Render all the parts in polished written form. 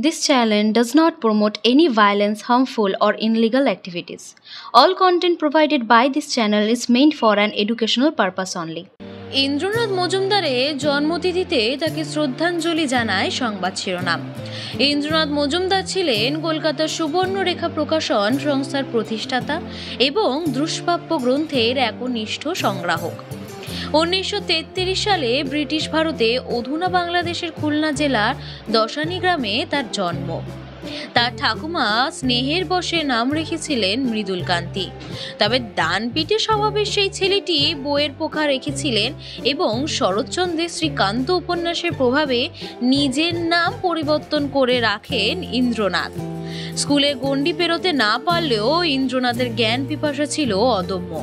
This channel does not promote any violence, harmful, or illegal activities. All content provided by this channel is meant for an educational purpose only. Indranath মজুমদারের জন্মতিথিতে তাকে শ্রদ্ধাঞ্জলি জানায় সংবাদ শিরোনাম। ইন্দ্রনাথ মজুমদার ছিলেন কলকাতার সুবর্ণরেখা প্রকাশন সংস্থার প্রতিষ্ঠাতা এবং দুষ্প্রাপ্য গ্রন্থের একনিষ্ঠ সংগ্রাহক। 1933 সালে ব্রিটিশ ভারতে অধুনা বাংলাদেশের খুলনা জেলার দশানী গ্রামে তার জন্ম। তার ঠাকুমা স্নেহের বশে নাম রেখেছিলেন মৃদুল কান্তি। তবে ডানপিটে স্বভাবের সেই ছেলেটি বইয়ের পোকা রেখেছিলেন এবং শরৎচন্দ্রের শ্রীকান্ত উপন্যাসের প্রভাবে নিজের নাম পরিবর্তন করে রাখেন ইন্দ্রনাথ। স্কুলের গণ্ডি পেরোতে না পারলেও ইন্দ্রনাথের জ্ঞান পিপাসা ছিল অদম্য।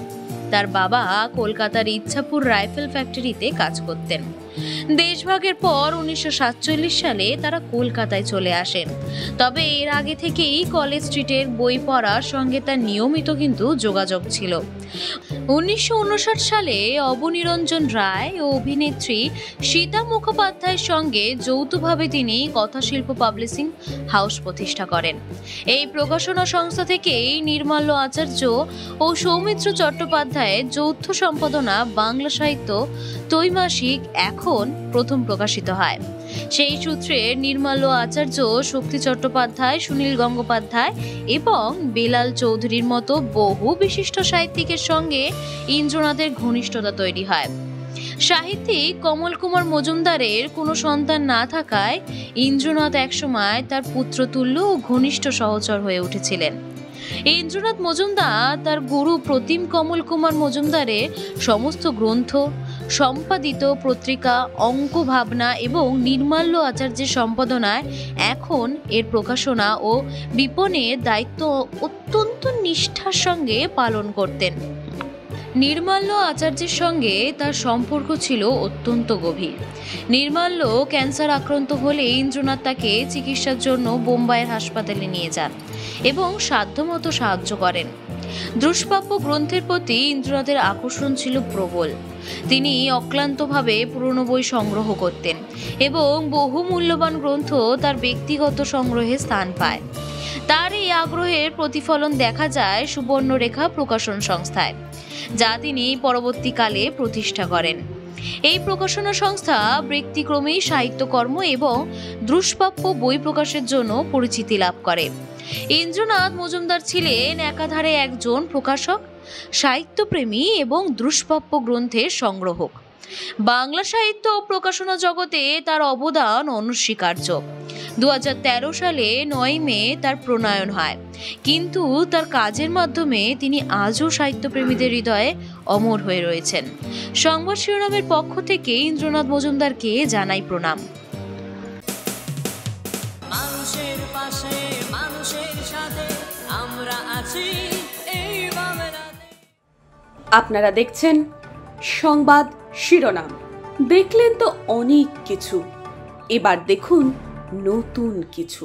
তার বাবা কলকাতার ইচ্ছাপুর রাইফেল ফ্যাক্টরিতে কাজ করতেন। দেশভাগের পর 1947 সালে তারা কলকাতায় চলে আসেন। তবে এর আগে থেকেই কলেজ স্ট্রিটের বই পড়ার সঙ্গে তার নিয়মিত কিন্তু যোগাযোগ ছিল। 1959 সালে অবনীরঞ্জন রায় ও অভিনেত্রী সীতা মুখোপাধ্যায়ের সঙ্গে যৌথভাবে তিনি কথাশিল্প পাবলিশিং হাউস প্রতিষ্ঠা করেন। এই প্রকাশনা সংস্থা থেকেই নির্মল্য আচার্য ও সৌমিত্র চট্টোপাধ্যায়ের যৌথ সম্পাদনা বাংলা সাহিত্য ত্রৈমাসিক এখন প্রথম প্রকাশিত হয়। সেই সূত্রে নির্মল্য আচার্য, শক্তি চট্টোপাধ্যায়, সুনীল গঙ্গোপাধ্যায় এবং বেলাল চৌধুরীর মতো বহু বিশিষ্ট সাহিত্যিকের সঙ্গে ইন্দ্রনাথের ঘনিষ্ঠতা তৈরি হয়। সাহিত্যিক কমল কুমার মজুমদারের কোনো সন্তান না থাকায় ইন্দ্রনাথ একসময় তার পুত্রতুল্য ও ঘনিষ্ঠ সহচর হয়ে উঠেছিলেন। ইন্দ্রনাথ মজুমদার তার গুরু প্রতিম কমল কুমার মজুমদারের সমস্ত গ্রন্থ, সম্পাদিত পত্রিকা, অঙ্ক ভাবনা এবং নির্মল্য আচার্যের সম্পাদনায় এখন এর প্রকাশনা ও বিপণনের দায়িত্ব অত্যন্ত নিষ্ঠার সঙ্গে পালন করতেন। নির্মল্য আচার্যের সঙ্গে তার সম্পর্ক ছিল অত্যন্ত গভীর। নির্মল্য ক্যান্সার আক্রান্ত হলে ইন্দ্রনাথ তাকে চিকিৎসার জন্য বোম্বাইয়ের হাসপাতালে নিয়ে যান এবং সাধ্যমতো সাহায্য করেন। দুষ্প্রাপ্য গ্রন্থের প্রতি ইন্দ্রনাথের আকর্ষণ ছিল প্রবল। তিনি অক্লান্তভাবে পুরনো বই সংগ্রহ করতেন এবং বহু মূল্যবান গ্রন্থ তার ব্যক্তিগত সংগ্রহে স্থান পায়। তার এই আগ্রহের প্রতিফলন দেখা যায় সুবর্ণরেখা প্রকাশন সংস্থায়, যা তিনি পরবর্তীকালে প্রতিষ্ঠা করেন। এই প্রকাশনা সংস্থা ব্যতিক্রমী সাহিত্যকর্ম এবং দুষ্প্রাপ্য বই প্রকাশের জন্য পরিচিতি লাভ করে। ইন্দ্রনাথ মজুমদার ছিলেন একাধারে একজন প্রকাশক, সাহিত্যপ্রেমী এবং দুষ্প্রাপ্য গ্রন্থের সংগ্রাহক। বাংলা সাহিত্য ও প্রকাশনা জগতে তার অবদান অনস্বীকার্য। 2013 সালে 9 মে তার প্রণয়ন হয়, কিন্তু তার কাজের মাধ্যমে তিনি আজও সাহিত্যপ্রেমীদের হৃদয়ে অমর হয়ে রয়েছেন। সংবাদ শিরোনামের পক্ষ থেকে ইন্দ্রনাথ মজুমদারকে জানাই প্রণাম। মানুষের পাশে, মানুষের সাথে আমরা আছি এই বাংলাতে। আপনারা দেখছেন সংবাদ শিরোনাম। দেখলেন তো অনেক কিছু, এবার দেখুন নতুন কিছু।